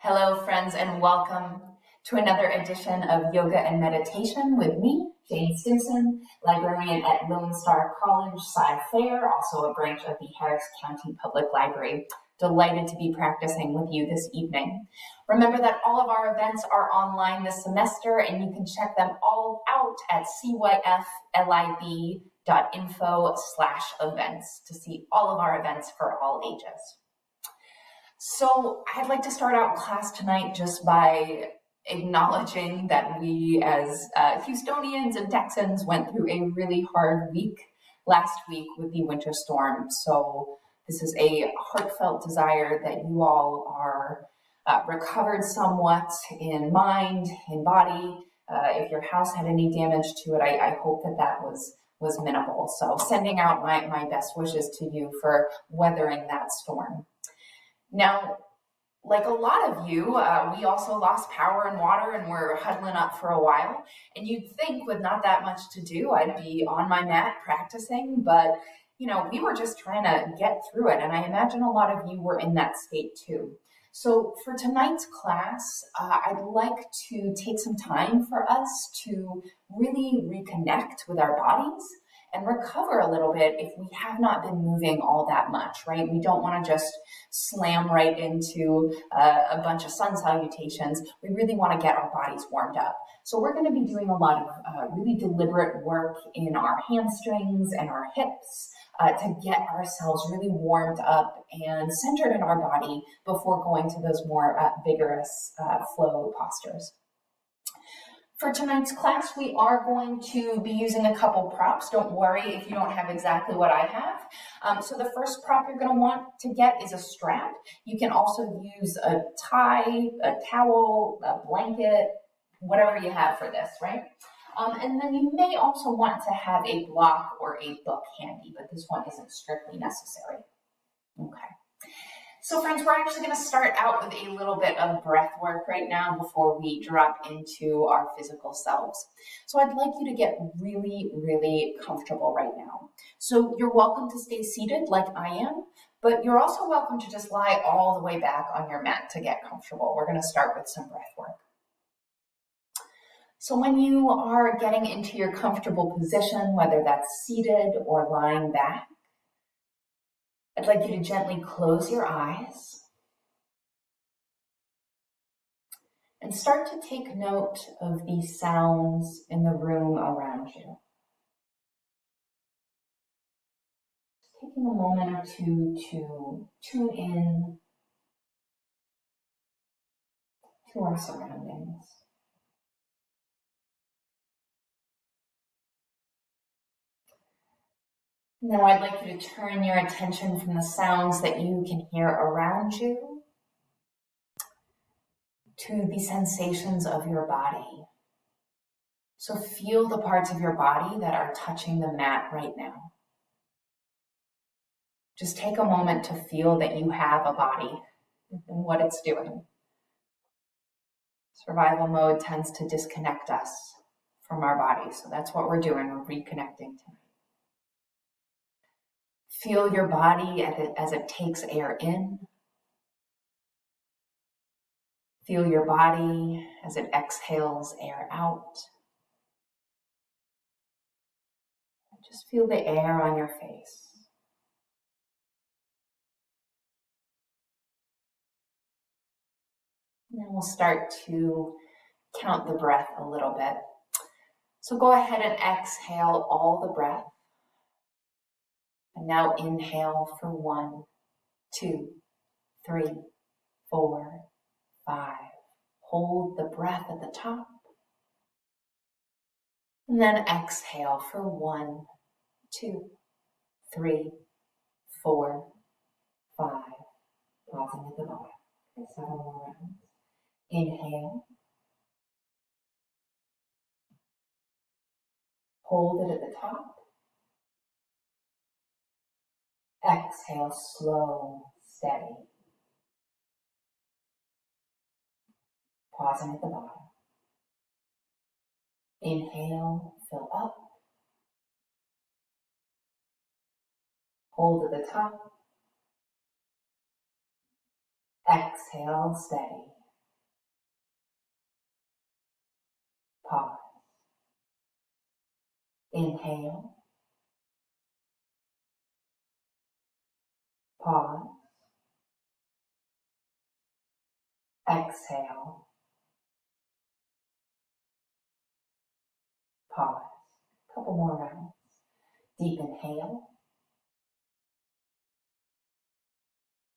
Hello, friends, and welcome to another edition of Yoga and Meditation with me, Jane Stimson, librarian at Lone Star College, Sci Fair, also a branch of the Harris County Public Library. Delighted to be practicing with you this evening. Remember that all of our events are online this semester, and you can check them all out at cyflib.info/events to see all of our events for all ages. So I'd like to start out class tonight just by acknowledging that we as Houstonians and Texans went through a really hard week last week with the winter storm. So this is a heartfelt desire that you all are recovered somewhat in mind, in body. If your house had any damage to it, I hope that was minimal. So sending out my best wishes to you for weathering that storm. Now, like a lot of you, we also lost power and water and we're huddling up for a while. And you'd think with not that much to do, I'd be on my mat practicing, but we were just trying to get through it. And I imagine a lot of you were in that state too. So for tonight's class, I'd like to take some time for us to really reconnect with our bodies and recover a little bit if we have not been moving all that much, right? We don't want to just slam right into a bunch of sun salutations. We really want to get our bodies warmed up. So we're going to be doing a lot of really deliberate work in our hamstrings and our hips to get ourselves really warmed up and centered in our body before going to those more vigorous flow postures. For tonight's class, we are going to be using a couple props. Don't worry if you don't have exactly what I have. So the first prop you're going to want to get is a strap. You can also use a tie, a towel, a blanket, whatever you have for this, right? And then you may also want to have a block or a book handy, but this one isn't strictly necessary. Okay. So friends, we're actually going to start out with a little bit of breath work right now before we drop into our physical selves. So I'd like you to get really, really comfortable right now. So you're welcome to stay seated like I am, but you're also welcome to just lie all the way back on your mat to get comfortable. We're going to start with some breath work. So when you are getting into your comfortable position, whether that's seated or lying back, I'd like you to gently close your eyes and start to take note of the sounds in the room around you. Taking a moment or two to tune in to our surroundings. Now I'd like you to turn your attention from the sounds that you can hear around you to the sensations of your body. So feel the parts of your body that are touching the mat right now. Just take a moment to feel that you have a body and what it's doing. Survival mode tends to disconnect us from our bodies, so that's what we're doing. We're reconnecting tonight. Feel your body as it takes air in. Feel your body as it exhales air out. Just feel the air on your face. And then we'll start to count the breath a little bit. So go ahead and exhale all the breath. And now inhale for 1, 2, 3, 4, 5. Hold the breath at the top. And then exhale for 1, 2, 3, 4, 5. Pausing at the bottom. Okay, 7 more rounds. Inhale. Hold it at the top. Exhale, slow, steady. Pausing at the bottom. Inhale, fill up. Hold at the top. Exhale, steady. Pause. Inhale. Pause. Exhale. Pause. Couple more rounds. Deep inhale.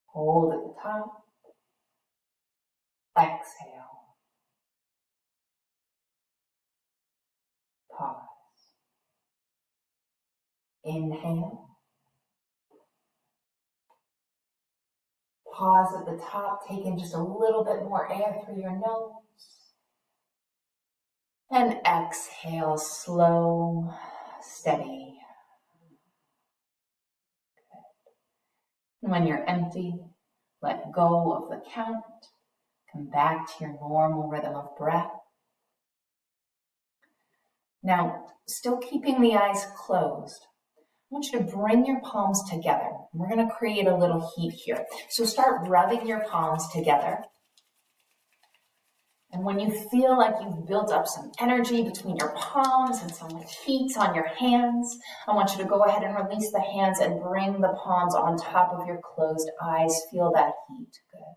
Hold at the top. Exhale. Pause. Inhale. Pause at the top, take in just a little bit more air through your nose. And exhale, slow, steady. And when you're empty, let go of the count. Come back to your normal rhythm of breath. Now, still keeping the eyes closed, I want you to bring your palms together. We're going to create a little heat here. So start rubbing your palms together. And when you feel like you've built up some energy between your palms and some heat on your hands, I want you to go ahead and release the hands and bring the palms on top of your closed eyes. Feel that heat. Good.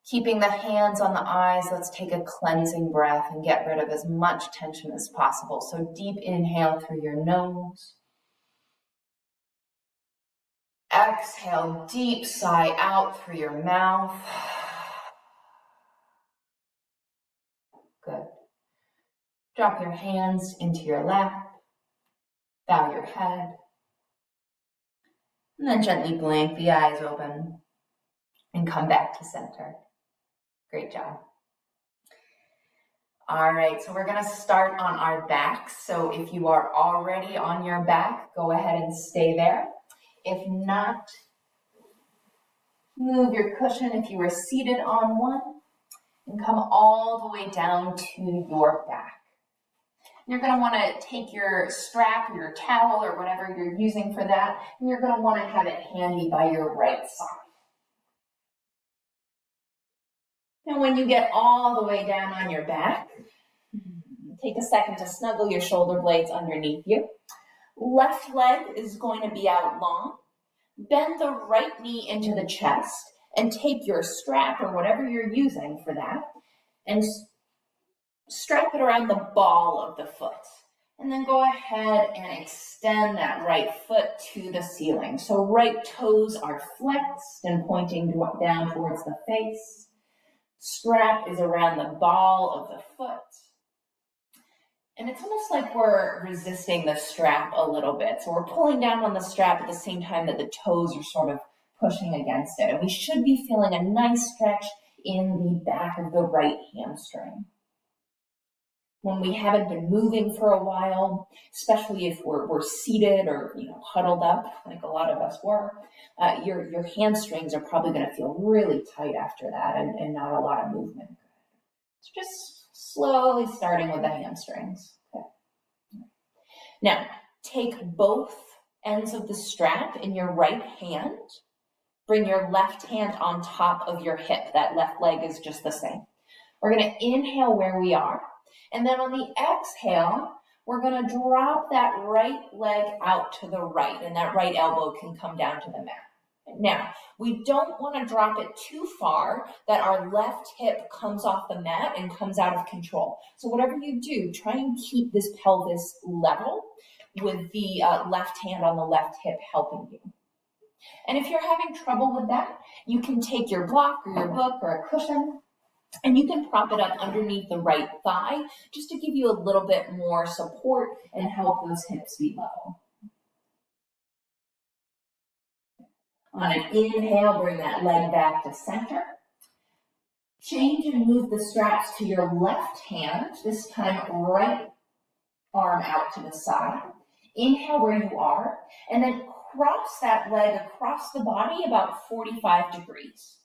Keeping the hands on the eyes, let's take a cleansing breath and get rid of as much tension as possible. So deep inhale through your nose. Exhale, deep sigh out through your mouth. Good. Drop your hands into your lap. Bow your head. And then gently blink the eyes open and come back to center. Great job. All right, so we're going to start on our backs. So if you are already on your back, go ahead and stay there. If not, move your cushion if you were seated on one and come all the way down to your back. You're going to want to take your strap or your towel or whatever you're using for that, and you're going to want to have it handy by your right side. Now, when you get all the way down on your back, take a second to snuggle your shoulder blades underneath you. Left leg is going to be out long. Bend the right knee into the chest and take your strap or whatever you're using for that and strap it around the ball of the foot. And then go ahead and extend that right foot to the ceiling. So right toes are flexed and pointing down towards the face. Strap is around the ball of the foot. And it's almost like we're resisting the strap a little bit. So we're pulling down on the strap at the same time that the toes are sort of pushing against it. And we should be feeling a nice stretch in the back of the right hamstring. When we haven't been moving for a while, especially if we're seated or huddled up, like a lot of us were, your hamstrings are probably going to feel really tight after that and not a lot of movement. So just slowly starting with the hamstrings. Okay. Now, take both ends of the strap in your right hand. Bring your left hand on top of your hip. That left leg is just the same. We're going to inhale where we are. And then on the exhale, we're going to drop that right leg out to the right. And that right elbow can come down to the mat. Now, we don't want to drop it too far that our left hip comes off the mat and comes out of control. So whatever you do, try and keep this pelvis level with the left hand on the left hip helping you. And if you're having trouble with that, you can take your block or your book or a cushion and you can prop it up underneath the right thigh just to give you a little bit more support and help those hips be level. On an inhale, bring that leg back to center. Change and move the straps to your left hand, this time right arm out to the side. Inhale where you are, and then cross that leg across the body about 45 degrees.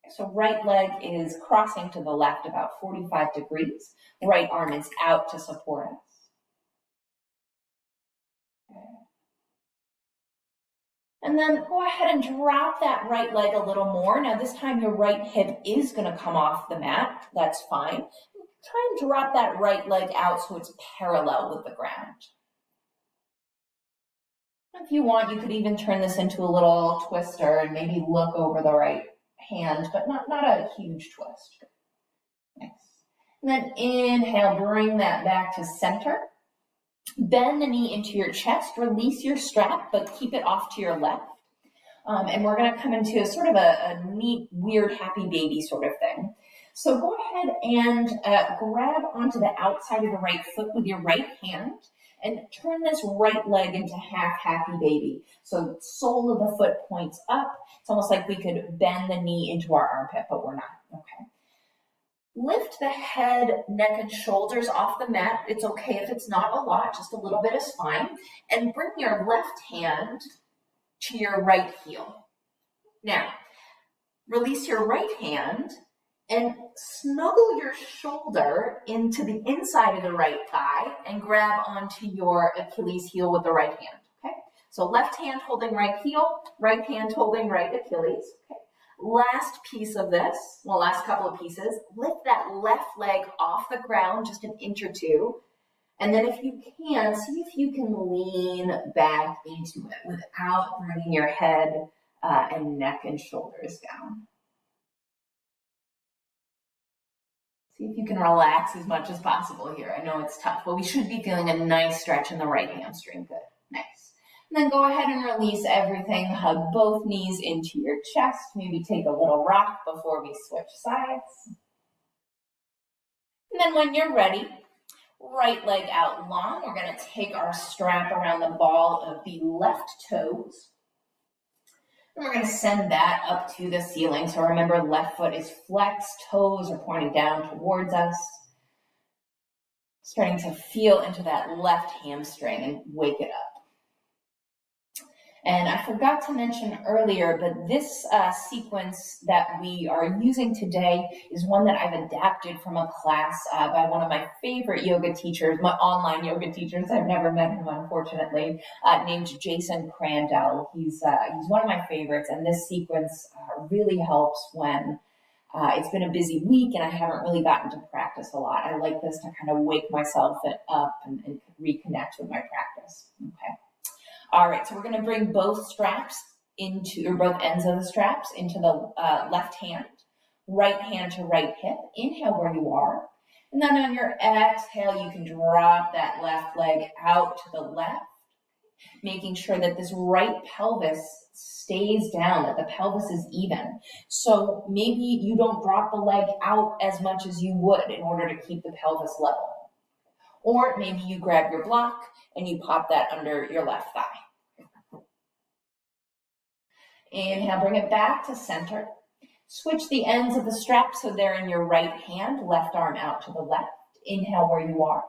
So right leg is crossing to the left about 45 degrees. Right arm is out to support us. And then go ahead and drop that right leg a little more. Now this time your right hip is going to come off the mat. That's fine. Try and drop that right leg out so it's parallel with the ground. If you want, you could even turn this into a little twister and maybe look over the right hand, but not a huge twist. Nice. And then inhale, bring that back to center. Bend the knee into your chest, release your strap, but keep it off to your left. And we're gonna come into sort of a neat, weird, happy baby sort of thing. So go ahead and grab onto the outside of the right foot with your right hand and turn this right leg into half happy baby. So sole of the foot points up. It's almost like we could bend the knee into our armpit, but we're not, okay? Lift the head, neck, and shoulders off the mat. It's okay if it's not a lot, just a little bit is fine. And bring your left hand to your right heel. Now, release your right hand and snuggle your shoulder into the inside of the right thigh and grab onto your Achilles heel with the right hand, okay? So left hand holding right heel, right hand holding right Achilles, okay? Last piece of this, well, last couple of pieces, lift that left leg off the ground just an inch or two. And then if you can, see if you can lean back into it without bringing your head and neck and shoulders down. See if you can relax as much as possible here. I know it's tough, but we should be feeling a nice stretch in the right hamstring. Good, nice. And then go ahead and release everything. Hug both knees into your chest. Maybe take a little rock before we switch sides. And then when you're ready, right leg out long. We're going to take our strap around the ball of the left toes. And we're going to send that up to the ceiling. So remember, left foot is flexed, toes are pointing down towards us. Starting to feel into that left hamstring and wake it up. And I forgot to mention earlier, but this sequence that we are using today is one that I've adapted from a class by one of my favorite yoga teachers, my online yoga teachers. I've never met him, unfortunately, named Jason Crandell. He's one of my favorites, and this sequence really helps when it's been a busy week and I haven't really gotten to practice a lot. I like this to kind of wake myself up and reconnect with my practice. Okay. All right, so we're going to bring both straps into, or both ends of the straps into the left hand, right hand to right hip. Inhale where you are. And then on your exhale, you can drop that left leg out to the left, making sure that this right pelvis stays down, that the pelvis is even. So maybe you don't drop the leg out as much as you would in order to keep the pelvis level. Or maybe you grab your block and you pop that under your left thigh. Inhale, bring it back to center. Switch the ends of the strap so they're in your right hand, left arm out to the left. Inhale where you are.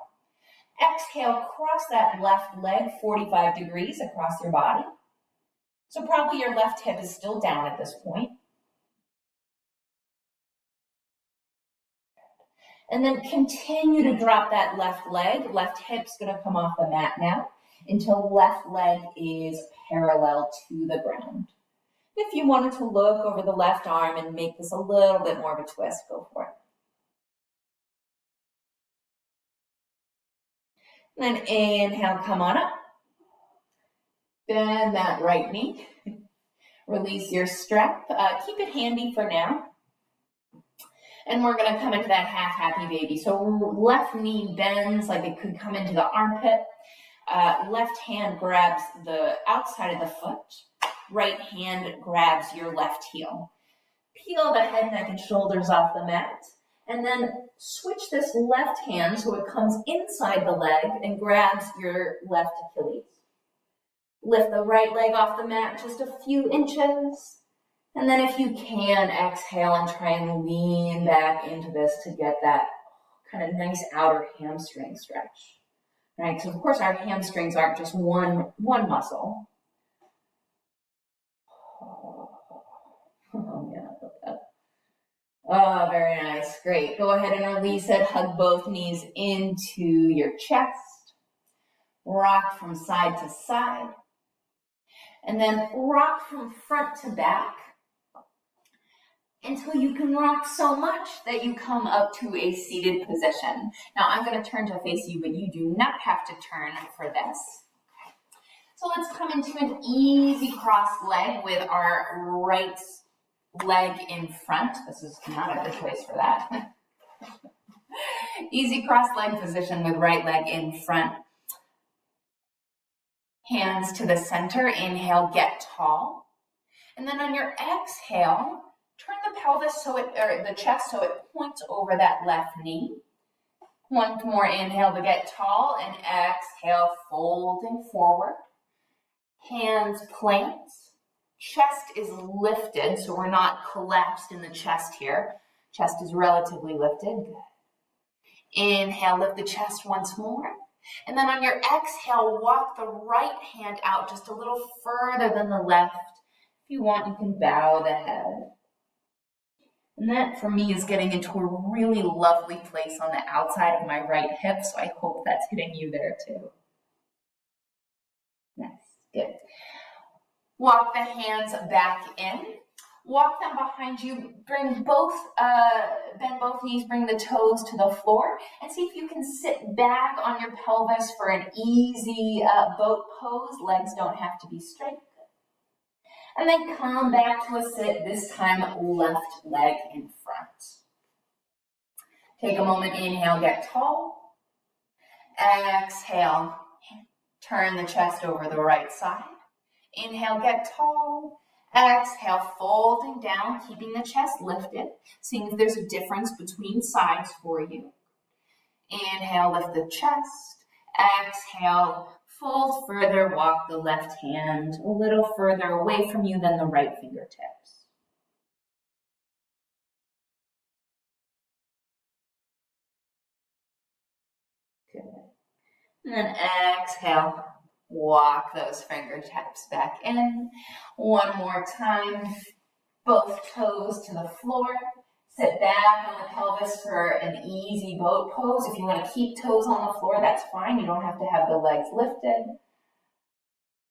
Exhale, cross that left leg 45 degrees across your body. So probably your left hip is still down at this point. And then continue to drop that left leg. Left hip's going to come off the mat now until left leg is parallel to the ground. If you wanted to look over the left arm and make this a little bit more of a twist, go for it. And then inhale, come on up. Bend that right knee. Release your strap. Keep it handy for now. And we're going to come into that half happy baby. So left knee bends like it could come into the armpit. Left hand grabs the outside of the foot. Right hand grabs your left heel. Peel the head, neck, and shoulders off the mat. And then switch this left hand so it comes inside the leg and grabs your left Achilles. Lift the right leg off the mat just a few inches. And then if you can, exhale and try and lean back into this to get that kind of nice outer hamstring stretch. Right? So of course our hamstrings aren't just one muscle. Oh, yeah, I love that. Oh, very nice. Great. Go ahead and release it. Hug both knees into your chest. Rock from side to side. And then rock from front to back. until you can rock so much that you come up to a seated position. Now I'm going to turn to face you, but you do not have to turn for this. So let's come into an easy cross leg with our right leg in front. This is not a good choice for that. Easy cross leg position with right leg in front. Hands to the center. Inhale, get tall. And then on your exhale, turn the pelvis the chest so it points over that left knee. One more inhale to get tall, and exhale, folding forward. Hands plant. Chest is lifted, so we're not collapsed in the chest here. Chest is relatively lifted. Good. Inhale, lift the chest once more. And then on your exhale, walk the right hand out just a little further than the left. If you want, you can bow the head. And that, for me, is getting into a really lovely place on the outside of my right hip, so I hope that's hitting you there too. Nice, good. Walk the hands back in. Walk them behind you. Bend both knees, bring the toes to the floor, and see if you can sit back on your pelvis for an easy boat pose. Legs don't have to be straight. And then come back to a sit, this time left leg in front. Take a moment, inhale, get tall. Exhale, turn the chest over the right side. Inhale, get tall. Exhale, folding down, keeping the chest lifted, seeing if there's a difference between sides for you. Inhale, lift the chest. Exhale, fold further, walk the left hand a little further away from you than the right fingertips. Good. And then exhale, walk those fingertips back in. One more time, both toes to the floor. Sit back on the pelvis for an easy boat pose. If you want to keep toes on the floor, that's fine. You don't have to have the legs lifted.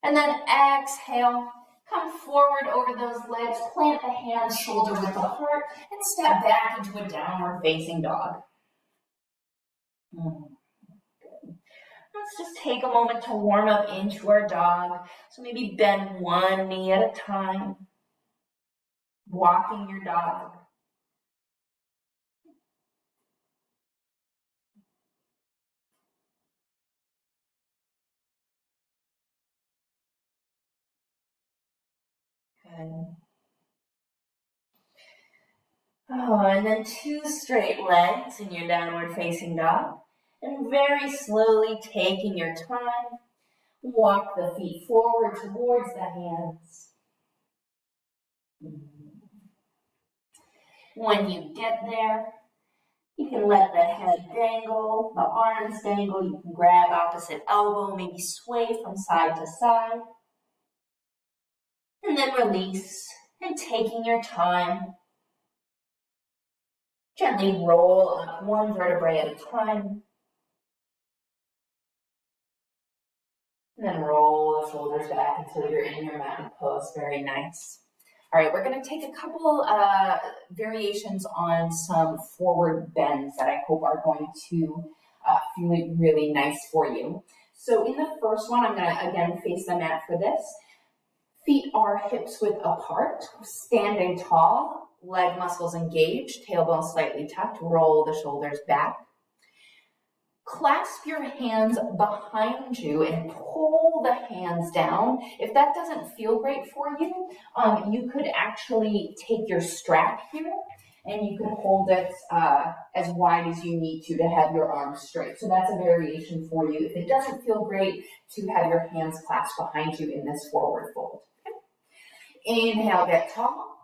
And then exhale, come forward over those legs, plant the hands shoulder width apart, and step back into a downward facing dog. Good. Let's just take a moment to warm up into our dog. So maybe bend one knee at a time, walking your dog. Good. Oh, and then two straight legs in your downward facing dog. And very slowly taking your time, walk the feet forward towards the hands. When you get there, you can let the head dangle, the arms dangle. You can grab opposite elbow, maybe sway from side to side. And then release, and taking your time, gently roll up one vertebrae at a time. And then roll the shoulders back until you're in your mountain pose. Very nice. All right, we're going to take a couple variations on some forward bends that I hope are going to feel really nice for you. So in the first one, I'm going to, again, face the mat for this. Feet are hips width apart, standing tall, leg muscles engaged, tailbone slightly tucked, roll the shoulders back. Clasp your hands behind you and pull the hands down. If that doesn't feel great for you, you could actually take your strap here and you can hold it as wide as you need to have your arms straight. So that's a variation for you. If it doesn't feel great to have your hands clasped behind you in this forward fold. Okay. Inhale, get tall.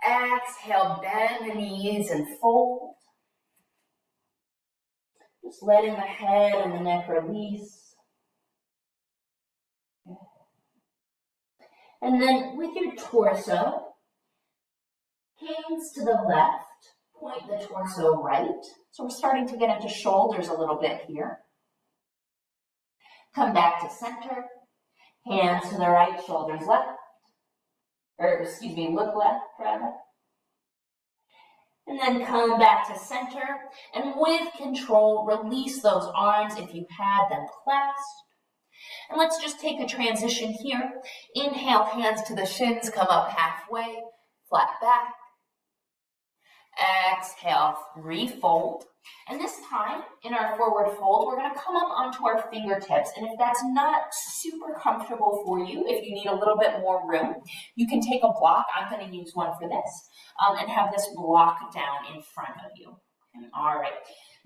Exhale, bend the knees and fold. Just letting the head and the neck release. And then with your torso, hands to the left, point the torso right. So we're starting to get into shoulders a little bit here. Come back to center, hands to the right, shoulders left. Look left, rather. And then come back to center. And with control, release those arms if you had them clasped. And let's just take a transition here. Inhale, hands to the shins, come up halfway, flat back. Exhale, refold. And this time, in our forward fold, we're going to come up onto our fingertips. And if that's not super comfortable for you, if you need a little bit more room, you can take a block. I'm going to use one for this, and have this block down in front of you. All right.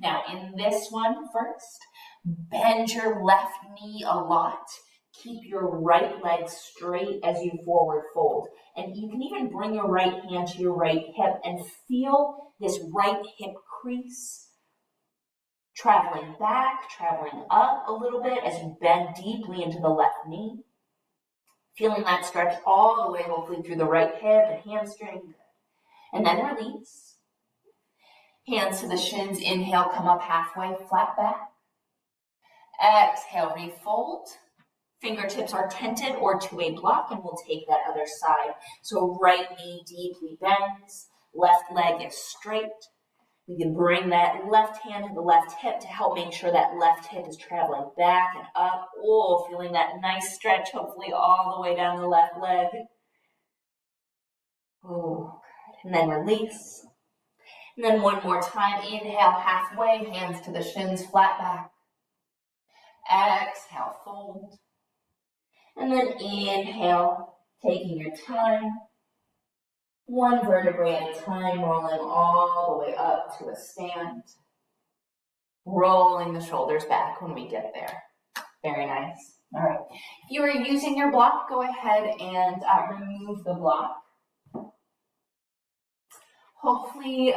Now, in this one first, bend your left knee a lot. Keep your right leg straight as you forward fold. And you can even bring your right hand to your right hip and feel this right hip crease. Traveling back, traveling up a little bit as you bend deeply into the left knee. Feeling that stretch all the way, hopefully through the right hip and hamstring. And then release. Hands to the shins. Inhale, come up halfway, flat back. Exhale, refold. Fingertips are tented or to a block, and we'll take that other side. So right knee deeply bends, left leg is straight. We can bring that left hand to the left hip to help make sure that left hip is traveling back and up. Oh, feeling that nice stretch, hopefully all the way down the left leg. Oh, good. And then release. And then one more time, inhale halfway, hands to the shins, flat back. Exhale, fold. And then inhale, taking your time, one vertebrae at a time, rolling all the way up to a stand. Rolling the shoulders back when we get there. Very nice. All right. If you are using your block, go ahead and remove the block. Hopefully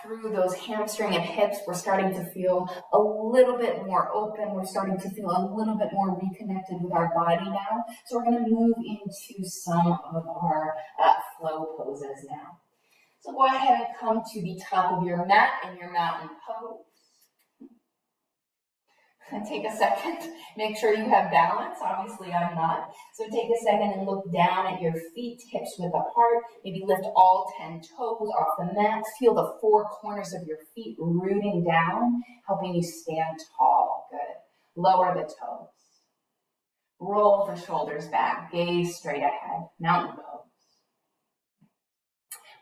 through those hamstring and hips, we're starting to feel a little bit more open. We're starting to feel a little bit more reconnected with our body now. So we're going to move into some of our flow poses now. So go ahead and come to the top of your mat in your mountain pose. And take a second, make sure you have balance. Obviously I'm not. So take a second and look down at your feet, hips width apart. Maybe lift all 10 toes off the mat. Feel the four corners of your feet rooting down, helping you stand tall. Good. Lower the toes. Roll the shoulders back, gaze straight ahead. Mountain pose.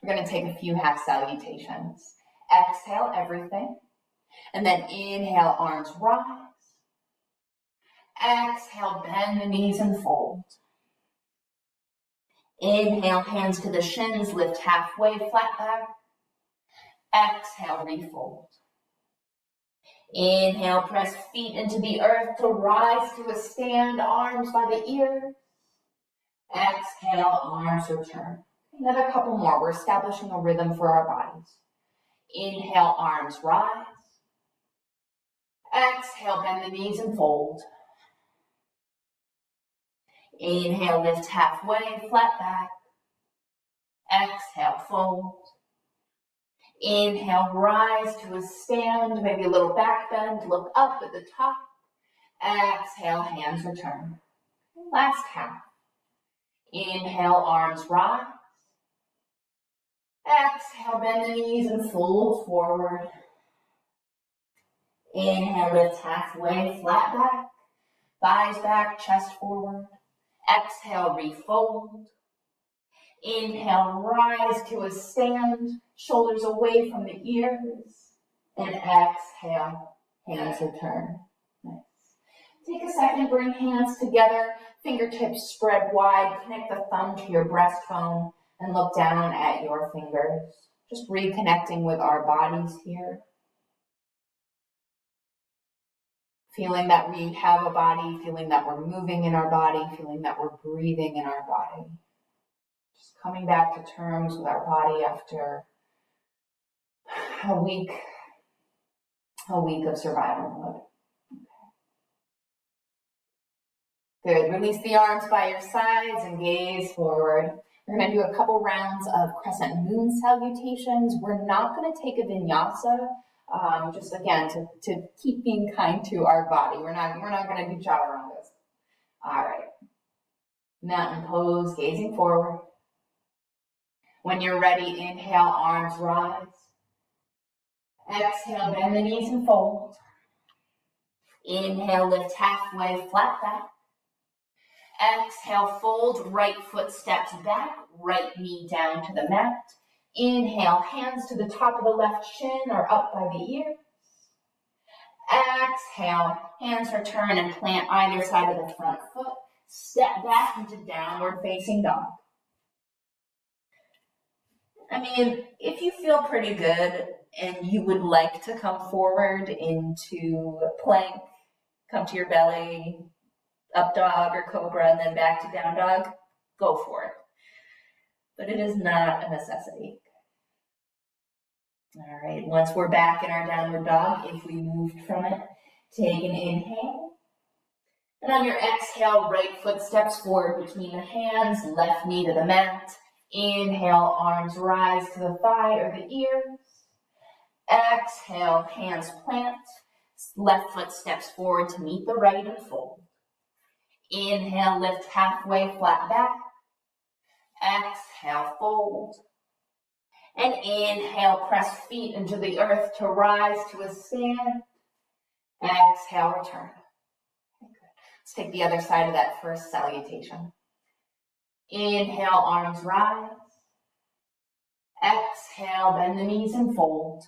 We're going to take a few half salutations. Exhale everything. And then inhale, arms rise. Exhale, bend the knees and fold. Inhale, hands to the shins, lift halfway, flat back. Exhale, refold. Inhale, press feet into the earth to rise to a stand, arms by the ears. Exhale, arms return. Another couple more. We're establishing a rhythm for our bodies. Inhale, arms rise. Exhale, bend the knees and fold. Inhale, lift halfway, flat back. Exhale, fold. Inhale, rise to a stand, maybe a little back bend, look up at the top. Exhale, hands return. Last half. Inhale, arms rise. Exhale, bend the knees and fold forward. Inhale, lift halfway, flat back. Thighs back, chest forward. Exhale, refold. Inhale, rise to a stand, shoulders away from the ears. And exhale, hands return. Nice. Take a second, bring hands together, fingertips spread wide, connect the thumb to your breastbone, and look down at your fingers. Just reconnecting with our bodies here. Feeling that we have a body, feeling that we're moving in our body, feeling that we're breathing in our body. Just coming back to terms with our body after a week of survival mode. Okay. Good. Release the arms by your sides and gaze forward. We're going to do a couple rounds of crescent moon salutations. We're not going to take a vinyasa. Just again, to keep being kind to our body. We're not going to do chaturangas. All right. Mountain pose, gazing forward. When you're ready, inhale, arms rise. Exhale, bend the knees and fold. Inhale, lift halfway, flat back. Exhale, fold, right foot steps back, right knee down to the mat. Inhale, hands to the top of the left shin or up by the ear. Exhale, hands return and plant either side of the front foot. Step back into downward facing dog. I mean, if you feel pretty good and you would like to come forward into plank, come to your belly, up dog or cobra, and then back to down dog, go for it. But it is not a necessity. All right, once we're back in our downward dog, if we moved from it, take an inhale. And on your exhale, right foot steps forward between the hands, left knee to the mat. Inhale, arms rise to the thigh or the ears. Exhale, hands plant. Left foot steps forward to meet the right and fold. Inhale, lift halfway, flat back. Exhale, fold. And inhale, press feet into the earth to rise to a stand. Exhale, return. Let's take the other side of that first salutation. Inhale, arms rise. Exhale, bend the knees and fold.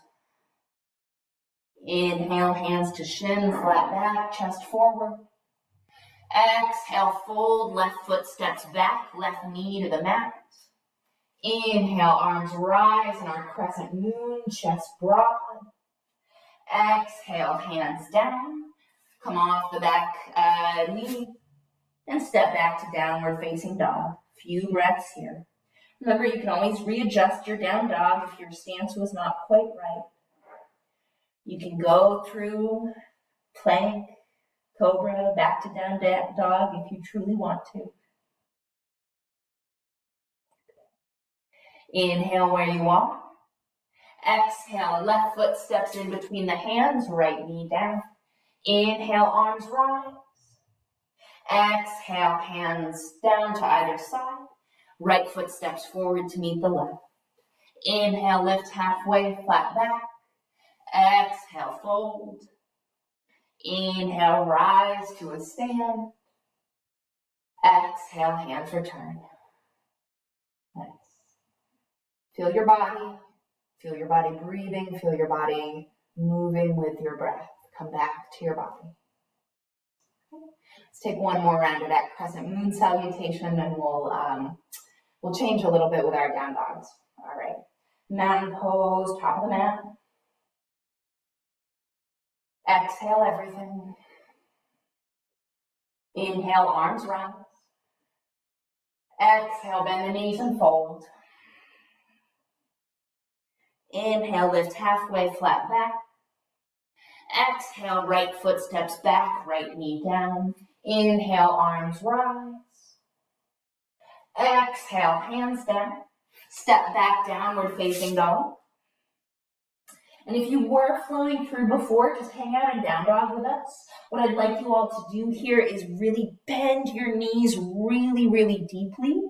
Inhale, hands to shin, flat back, chest forward. Exhale, fold, left foot steps back, left knee to the mat. Inhale, arms rise in our crescent moon, chest broad. Exhale, hands down. Come off the back knee and step back to downward facing dog. Few breaths here. Remember, you can always readjust your down dog if your stance was not quite right. You can go through plank, cobra, back to down dog if you truly want to. Inhale where you are. Exhale, left foot steps in between the hands, right knee down. Inhale, arms rise. Exhale, hands down to either side. Right foot steps forward to meet the left. Inhale, lift halfway, flat back. Exhale, fold. Inhale, rise to a stand. Exhale, hands return. Nice. Feel your body. Feel your body breathing. Feel your body moving with your breath. Come back to your body. Let's take one more round of that crescent moon salutation, and we'll change a little bit with our down dogs. All right. Mountain pose, top of the mat. Exhale everything. Inhale, arms rise. Exhale, bend the knees and fold. Inhale, lift halfway, flat back. Exhale, right foot steps back, right knee down. Inhale, arms rise. Exhale, hands down. Step back, downward facing dog. And if you were flowing through before, just hang out in down dog with us. What I'd like you all to do here is really bend your knees really, really deeply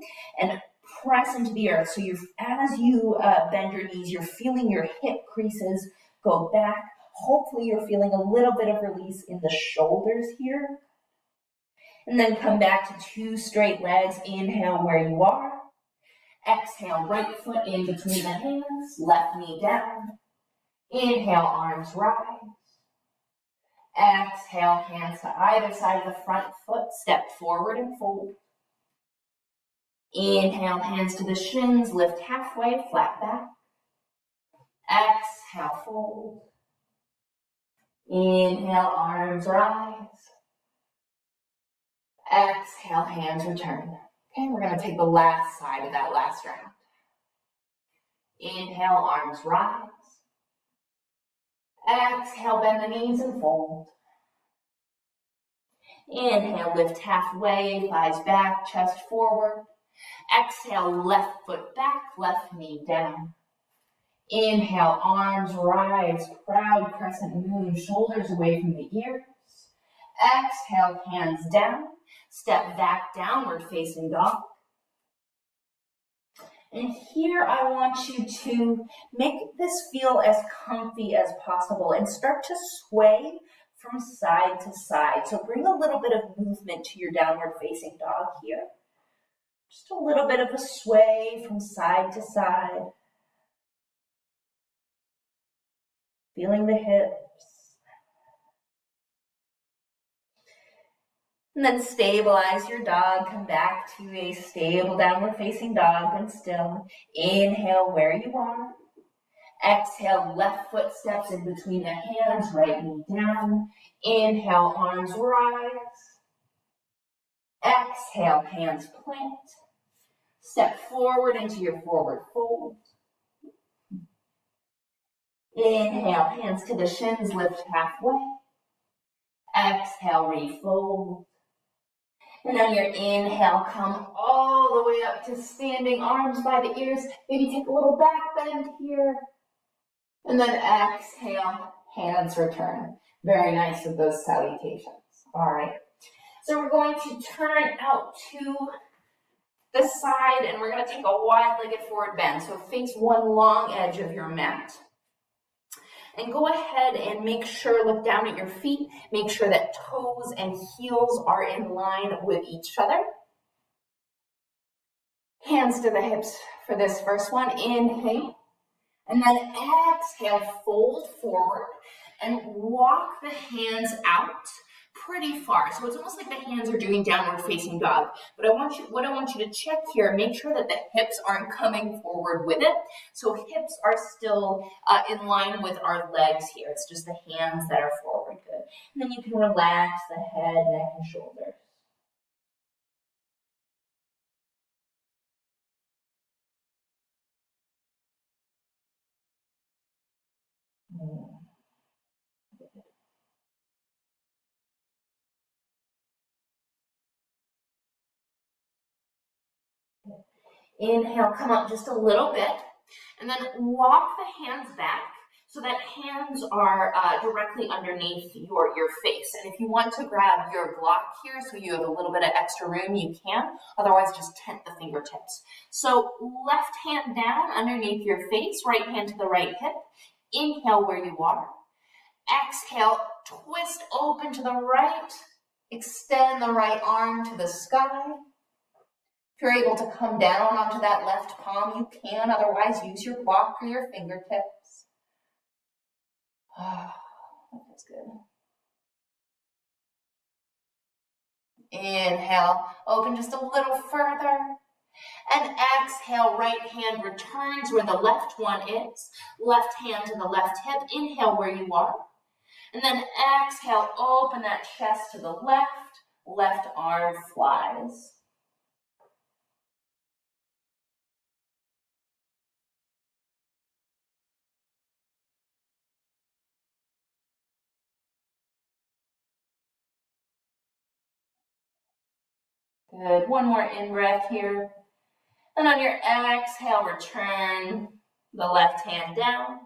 and press into the earth. So as you bend your knees, you're feeling your hip creases go back. Hopefully you're feeling a little bit of release in the shoulders here. And then come back to two straight legs. Inhale where you are. Exhale, right foot in between the hands, left knee down. Inhale, arms rise. Exhale, hands to either side of the front foot. Step forward and fold. Inhale, hands to the shins. Lift halfway, flat back. Exhale, fold. Inhale, arms rise. Exhale, hands return. Okay, we're going to take the last side of that last round. Inhale, arms rise. Exhale, bend the knees and fold. Inhale, lift halfway, thighs back, chest forward. Exhale, left foot back, left knee down. Inhale, arms rise, proud crescent moon, shoulders away from the ears. Exhale, hands down. Step back, downward facing dog. And here I want you to make this feel as comfy as possible and start to sway from side to side. So bring a little bit of movement to your downward facing dog here. Just a little bit of a sway from side to side. Feeling the hips. And then stabilize your dog. Come back to a stable downward facing dog and still. Inhale where you are. Exhale, left foot steps in between the hands, right knee down. Inhale, arms rise. Exhale, hands plant. Step forward into your forward fold. Inhale, hands to the shins, lift halfway. Exhale, refold. And on your inhale, come all the way up to standing, arms by the ears. Maybe take a little back bend here. And then exhale, hands return. Very nice with those salutations. All right. So we're going to turn out to the side and we're going to take a wide-legged forward bend. So face one long edge of your mat. And go ahead and make sure, look down at your feet, make sure that toes and heels are in line with each other. Hands to the hips for this first one. Inhale. And then exhale, fold forward and walk the hands out pretty far. So it's almost like the hands are doing downward facing dog. But what I want you to check here, make sure that the hips aren't coming forward with it. So hips are still in line with our legs here. It's just the hands that are forward. Good. And then you can relax the head, neck, and shoulders. Inhale, come up just a little bit, and then walk the hands back so that hands are directly underneath your face. And if you want to grab your block here so you have a little bit of extra room, you can. Otherwise, just tent the fingertips. So left hand down underneath your face, right hand to the right hip. Inhale where you are. Exhale, twist open to the right. Extend the right arm to the sky. If you're able to come down onto that left palm, you can. Otherwise, use your block or your fingertips. That feels good. Inhale, open just a little further. And exhale, right hand returns where the left one is. Left hand to the left hip. Inhale where you are. And then exhale, open that chest to the left. Left arm flies. Good. One more in-breath here. And on your exhale, return the left hand down.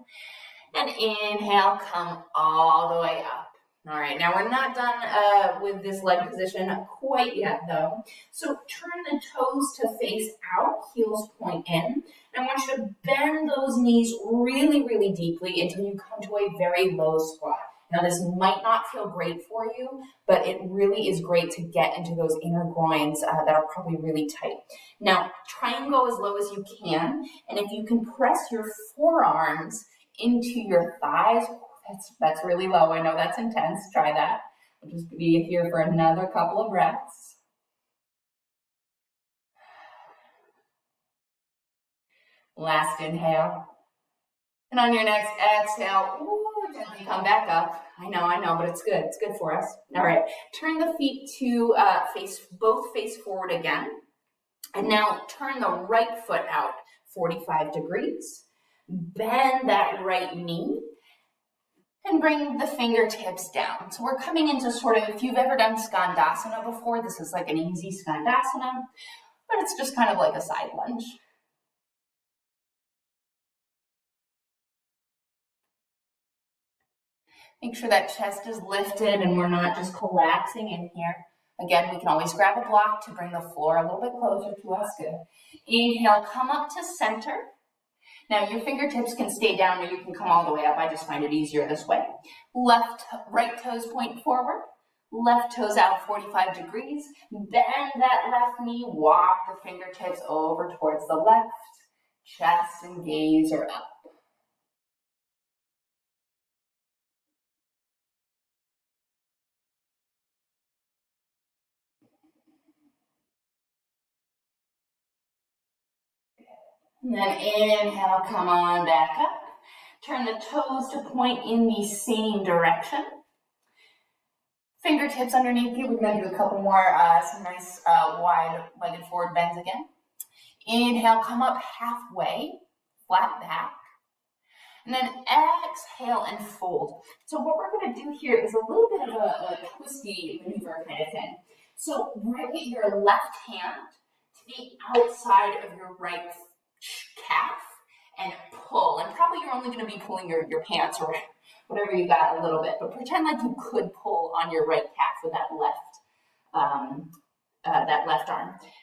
And inhale, come all the way up. All right, now we're not done with this leg position quite yet, though. So turn the toes to face out, heels point in. And I want you to bend those knees really, really deeply until you come to a very low squat. Now, this might not feel great for you, but it really is great to get into those inner groins that are probably really tight. Now, try and go as low as you can. And if you can press your forearms into your thighs, that's really low. I know that's intense. Try that. We'll just be here for another couple of breaths. Last inhale. And on your next exhale, gently come back up. I know, but it's good. It's good for us. All right. Turn the feet to both face forward again. And now turn the right foot out 45 degrees. Bend that right knee. And bring the fingertips down. So we're coming into sort of, if you've ever done Skandasana before, this is like an easy Skandasana, but it's just kind of like a side lunge. Make sure that chest is lifted and we're not just collapsing in here. Again, we can always grab a block to bring the floor a little bit closer to us. Good. Inhale, come up to center. Now your fingertips can stay down or you can come all the way up. I just find it easier this way. Right toes point forward. Left toes out 45 degrees. Bend that left knee. Walk the fingertips over towards the left. Chest and gaze are up. And then inhale, come on back up. Turn the toes to point in the same direction. Fingertips underneath you. We're going to do a couple more, some nice wide-legged forward bends again. Inhale, come up halfway, flat back. And then exhale and fold. So what we're going to do here is a little bit of a twisty maneuver kind of thing. So bring your left hand to the outside of your right calf and pull. And probably you're only going to be pulling your pants or whatever you got a little bit, but pretend like you could pull on your right calf with that left arm.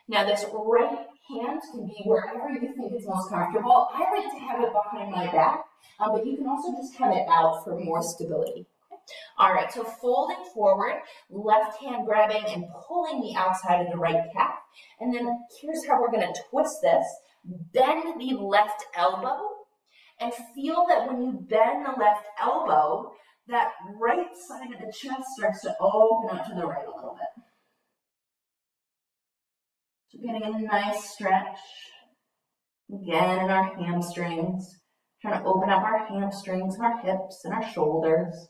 Now this right hand can be wherever you think it's most comfortable. I like to have it behind my back, but you can also just have it out for more stability. All right, so folding forward, left hand grabbing and pulling the outside of the right calf. And then here's how we're going to twist this. Bend the left elbow and feel that when you bend the left elbow, that right side of the chest starts to open up to the right a little bit. So getting a nice stretch. Again in our hamstrings. Trying to open up our hamstrings, our hips, and our shoulders.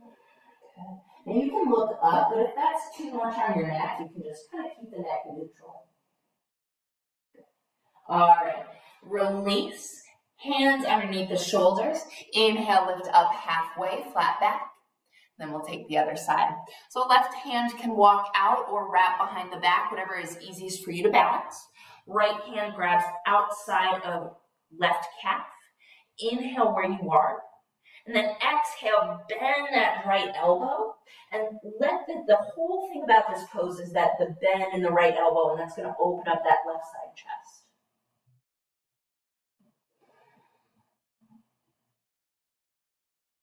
Okay. And you can look up, but if that's too much on your neck, you can just kind of keep the neck neutral. All right. Release. Hands underneath the shoulders. Inhale, lift up halfway, flat back. Then we'll take the other side. So left hand can walk out or wrap behind the back, whatever is easiest for you to balance. Right hand grabs outside of left calf. Inhale where you are. And then exhale, bend that right elbow. And let the whole thing about this pose is that the bend in the right elbow, and that's going to open up that left side chest.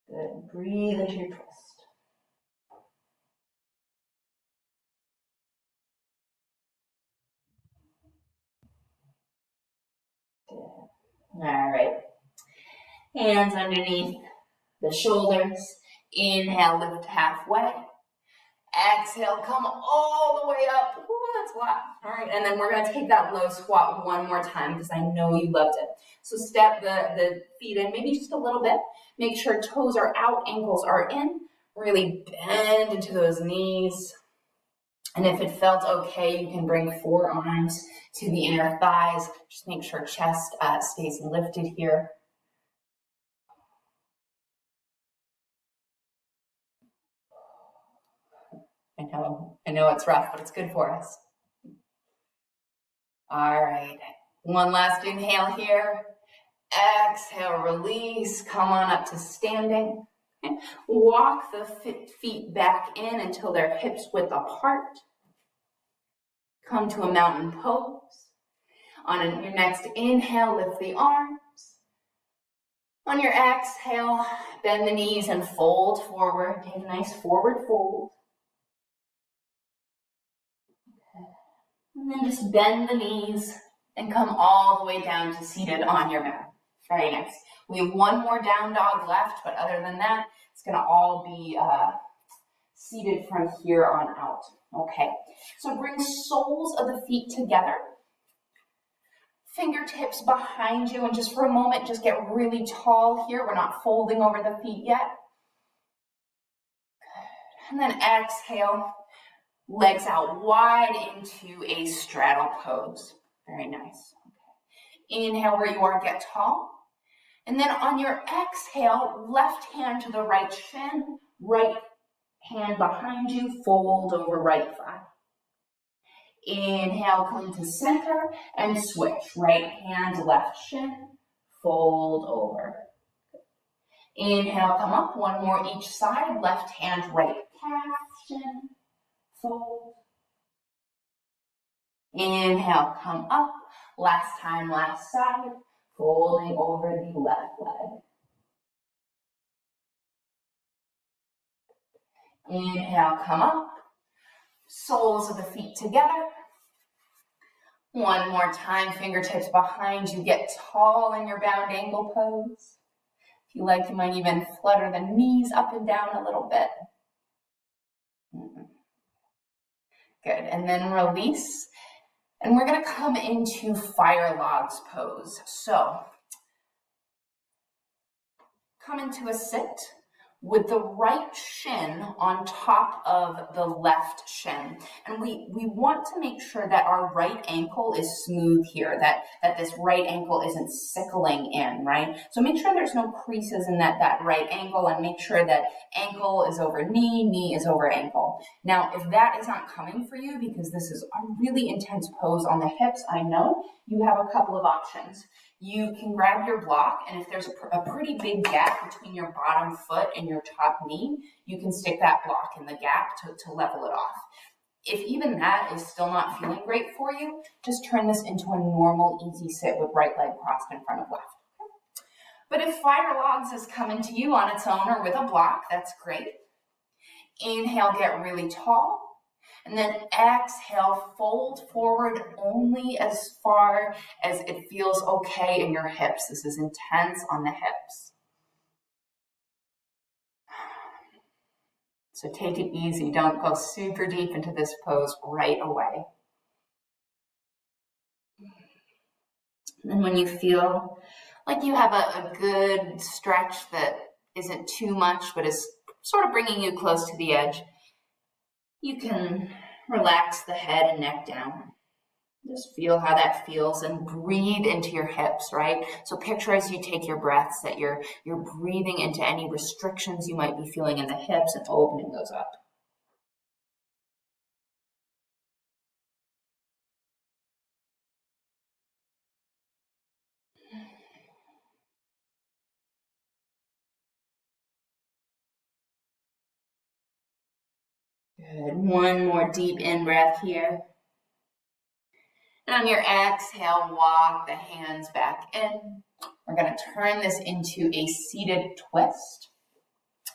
Good. Breathe into your twist. Good. All right. Hands underneath the shoulders. Inhale, lift halfway. Exhale, come all the way up. Ooh, that's a lot. All right, and then we're going to take that low squat one more time because I know you loved it. So step the feet in maybe just a little bit. Make sure toes are out, ankles are in. Really bend into those knees. And if it felt okay, you can bring forearms to the inner thighs. Just make sure chest stays lifted here. I know it's rough, but it's good for us. All right, one last inhale here. Exhale, release, come on up to standing. Walk the feet back in until they're hips width apart. Come to a mountain pose. On your next inhale, lift the arms. On your exhale, bend the knees and fold forward. Take a nice forward fold. And then just bend the knees and come all the way down to seated on your mat. Very nice. We have one more down dog left, but other than that, it's going to all be seated from here on out. Okay, so bring soles of the feet together. Fingertips behind you, and just for a moment, just get really tall here. We're not folding over the feet yet. Good. And then exhale. Legs out wide into a straddle pose. Very nice. Okay. Inhale where you are, get tall. And then on your exhale, left hand to the right shin, right hand behind you, fold over right thigh. Inhale, come to center and switch. Right hand, left shin, fold over. Inhale, come up, one more each side, left hand, right calf, shin, fold. Inhale, come up. Last time, last side, folding over the left leg. Inhale, come up. Soles of the feet together. One more time, fingertips behind you. Get tall in your bound ankle pose. If you like, you might even flutter the knees up and down a little bit. Good, and then release. And we're gonna come into fire logs pose. So, come into a sit with the right shin on top of the left shin. And we want to make sure that our right ankle is smooth here, that this right ankle isn't sickling in, right? So make sure there's no creases in that right ankle, and make sure that ankle is over knee, knee is over ankle. Now, if that is not coming for you, because this is a really intense pose on the hips, I know, you have a couple of options. You can grab your block, and if there's a pretty big gap between your bottom foot and your top knee, you can stick that block in the gap to level it off. If even that is still not feeling great for you, just turn this into a normal, easy sit with right leg crossed in front of left. But if fire logs is coming to you on its own or with a block, that's great. Inhale, get really tall. And then exhale, fold forward only as far as it feels okay in your hips. This is intense on the hips. So take it easy. Don't go super deep into this pose right away. And when you feel like you have a good stretch that isn't too much, but is sort of bringing you close to the edge, you can relax the head and neck down. Just feel how that feels and breathe into your hips, right? So picture as you take your breaths that you're breathing into any restrictions you might be feeling in the hips and opening those up. Good. One more deep in-breath here. And on your exhale, walk the hands back in. We're going to turn this into a seated twist.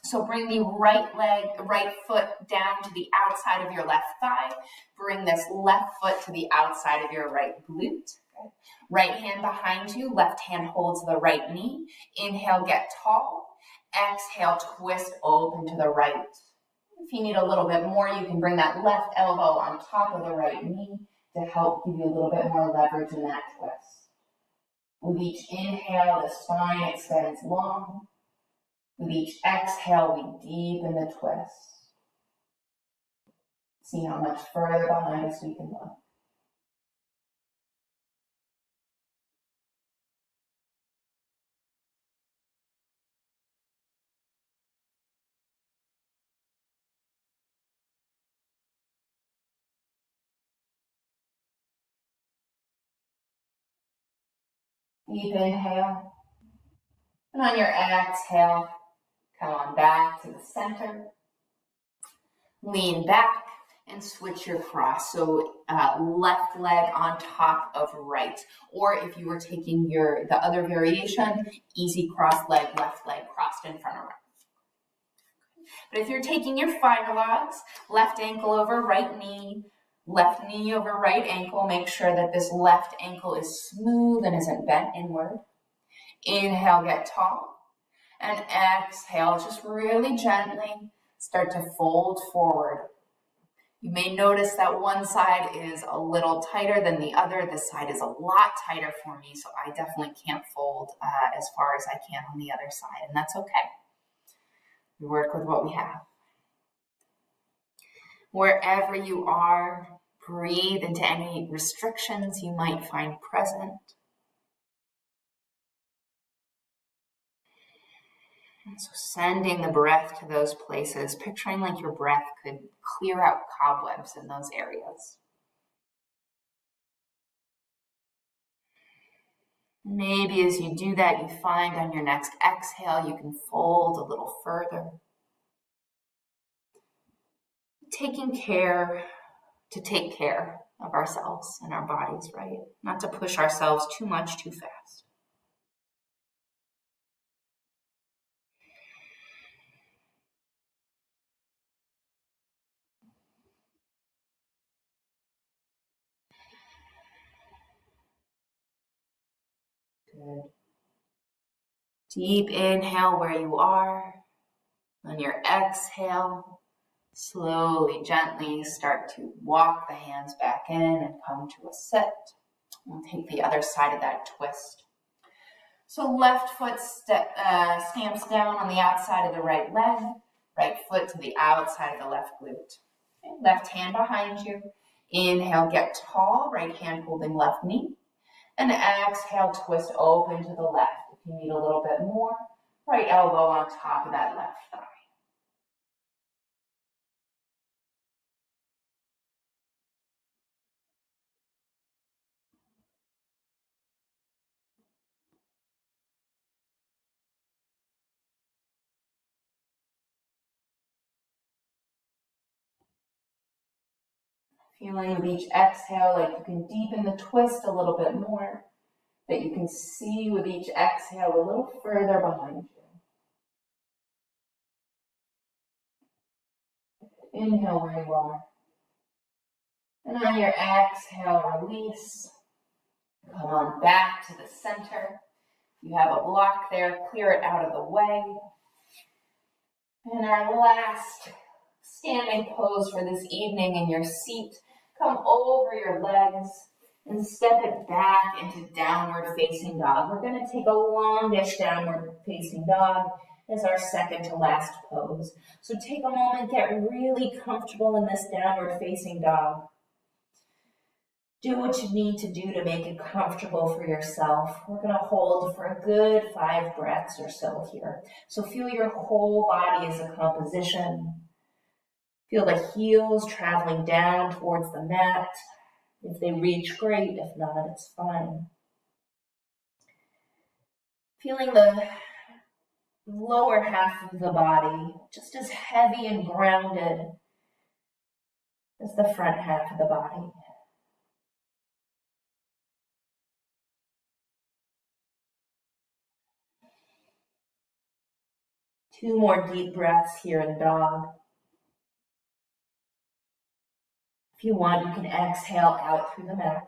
So bring the right foot down to the outside of your left thigh. Bring this left foot to the outside of your right glute. Right hand behind you, left hand holds the right knee. Inhale, get tall. Exhale, twist open to the right. If you need a little bit more, you can bring that left elbow on top of the right knee to help give you a little bit more leverage in that twist. With each inhale, the spine extends long. With each exhale, we deepen the twist. See how much further behind us we can look. Deep inhale. And on your exhale, come on back to the center. Lean back and switch your cross. So left leg on top of right. Or if you were taking the other variation, easy cross leg, left leg crossed in front of right. But if you're taking your fire logs, left ankle over right knee, left knee over right ankle, make sure that this left ankle is smooth and isn't bent inward. Inhale, get tall. And exhale, just really gently start to fold forward. You may notice that one side is a little tighter than the other. This side is a lot tighter for me, so I definitely can't fold as far as I can on the other side, and that's okay. We work with what we have. Wherever you are, breathe into any restrictions you might find present. And so sending the breath to those places, picturing like your breath could clear out cobwebs in those areas. Maybe as you do that, you find on your next exhale, you can fold a little further. taking care to take care of ourselves and our bodies, right? Not to push ourselves too much too fast. Good. Deep inhale where you are. On your exhale, slowly, gently start to walk the hands back in and come to a sit. We'll take the other side of that twist. So left foot stamps down on the outside of the right leg, right foot to the outside of the left glute. Okay, left hand behind you. Inhale, get tall, right hand holding left knee. And exhale, twist open to the left. If you need a little bit more, right elbow on top of that left thigh. Feeling with each exhale like you can deepen the twist a little bit more, that you can see with each exhale a little further behind you. Inhale where you are. And on your exhale, release. Come on back to the center. You have a block there, clear it out of the way. And our last standing pose for this evening in your seat. Come over your legs and step it back into downward facing dog. We're going to take a longish downward facing dog as our second to last pose. So take a moment, get really comfortable in this downward facing dog. Do what you need to do to make it comfortable for yourself. We're going to hold for a good 5 breaths or so here. So feel your whole body as a composition. Feel the heels traveling down towards the mat. If they reach, great. If not, it's fine. Feeling the lower half of the body just as heavy and grounded as the front half of the body. Two more deep breaths here in dog. If you want, you can exhale out through the mouth.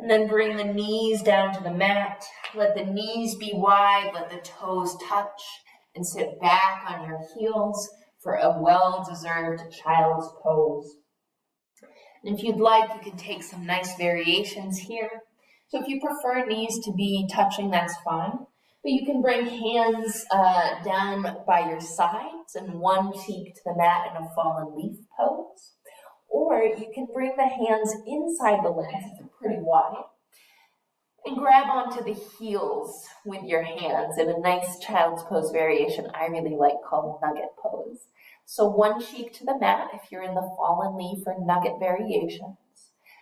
And then bring the knees down to the mat. Let the knees be wide, let the toes touch, and sit back on your heels for a well-deserved child's pose. And if you'd like, you can take some nice variations here. So if you prefer knees to be touching, that's fine. But you can bring hands down by your sides and one cheek to the mat in a fallen leaf pose. Or you can bring the hands inside the legs, if they're pretty wide, and grab onto the heels with your hands in a nice child's pose variation I really like called nugget pose. So one cheek to the mat if you're in the fallen leaf or nugget variations.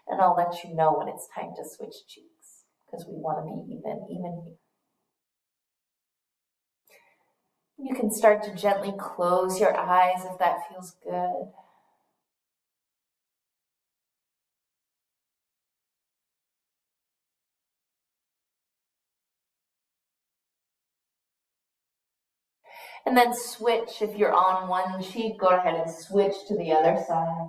And I'll let you know when it's time to switch cheeks because we want to be even here. You can start to gently close your eyes if that feels good. And then switch. If you're on one cheek, go ahead and switch to the other side.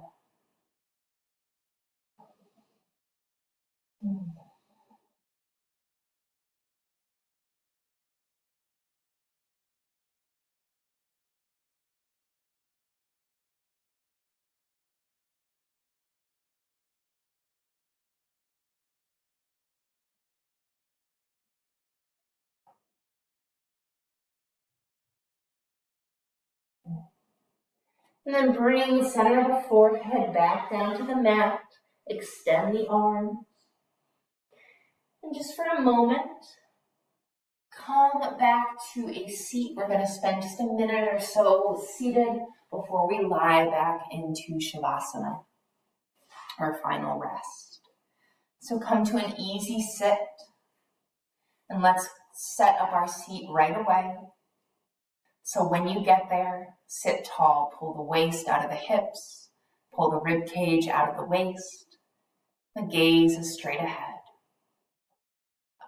And then bring the center of the forehead back down to the mat. Extend the arms. And just for a moment, come back to a seat. We're going to spend just a minute or so seated before we lie back into Shavasana. to our final rest. So come to an easy sit, and let's set up our seat right away. So when you get there, sit tall, pull the waist out of the hips, pull the rib cage out of the waist. The gaze is straight ahead.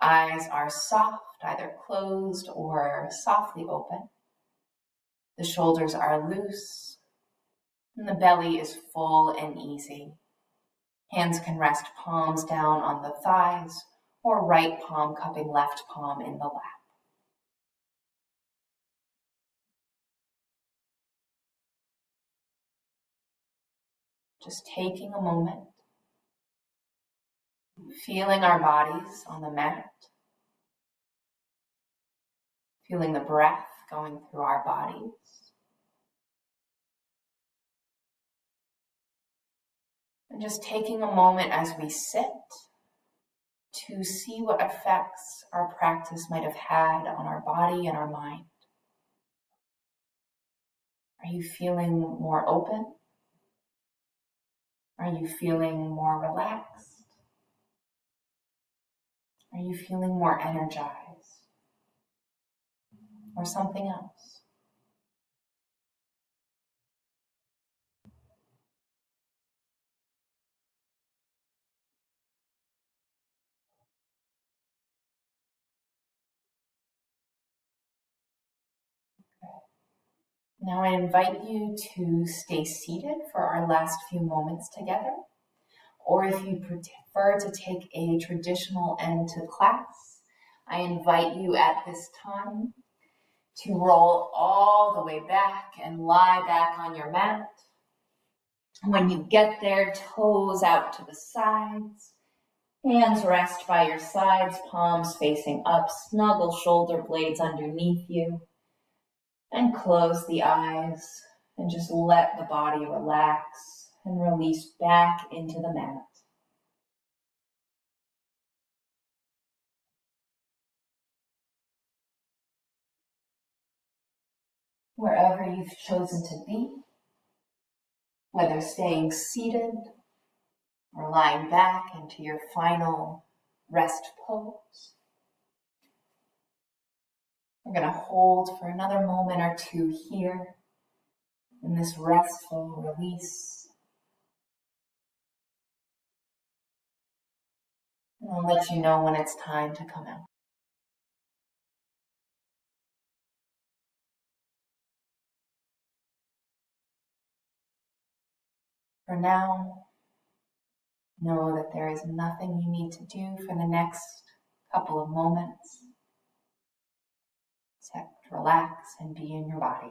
Eyes are soft, either closed or softly open. The shoulders are loose, and the belly is full and easy. Hands can rest palms down on the thighs, or right palm cupping left palm in the lap. Just taking a moment, feeling our bodies on the mat, feeling the breath going through our bodies. And just taking a moment as we sit to see what effects our practice might have had on our body and our mind. Are you feeling more open? Are you feeling more relaxed? Are you feeling more energized? Or something else? Now I invite you to stay seated for our last few moments together, or if you prefer to take a traditional end to class, I invite you at this time to roll all the way back and lie back on your mat. When you get there, toes out to the sides, hands rest by your sides, palms facing up, snuggle shoulder blades underneath you. And close the eyes and just let the body relax and release back into the mat. Wherever you've chosen to be, whether staying seated or lying back into your final rest pose. We're going to hold for another moment or two here in this restful release. And I'll let you know when it's time to come out. For now, know that there is nothing you need to do for the next couple of moments except relax and be in your body.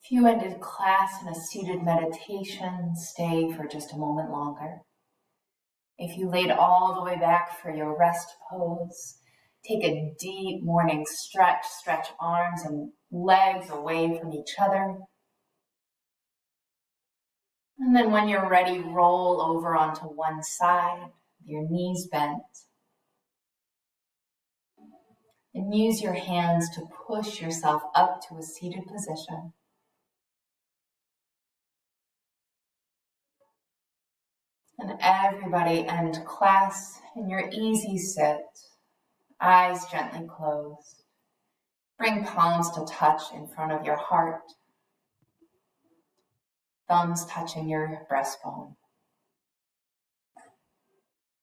If you ended class in a seated meditation, stay for just a moment longer. If you laid all the way back for your rest pose, take a deep morning stretch. Stretch arms and legs away from each other. And then when you're ready, roll over onto one side, your knees bent. And use your hands to push yourself up to a seated position. And everybody end class in your easy sit, eyes gently closed. Bring palms to touch in front of your heart, thumbs touching your breastbone.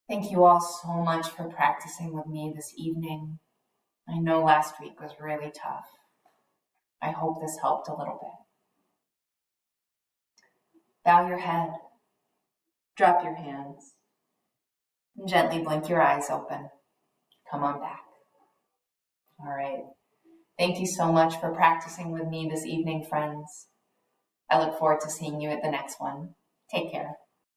Thank you all so much for practicing with me this evening. I know last week was really tough. I hope this helped a little bit. Bow your head, drop your hands, and gently blink your eyes open. Come on back. All right. Thank you so much for practicing with me this evening, friends. I look forward to seeing you at the next one. Take care.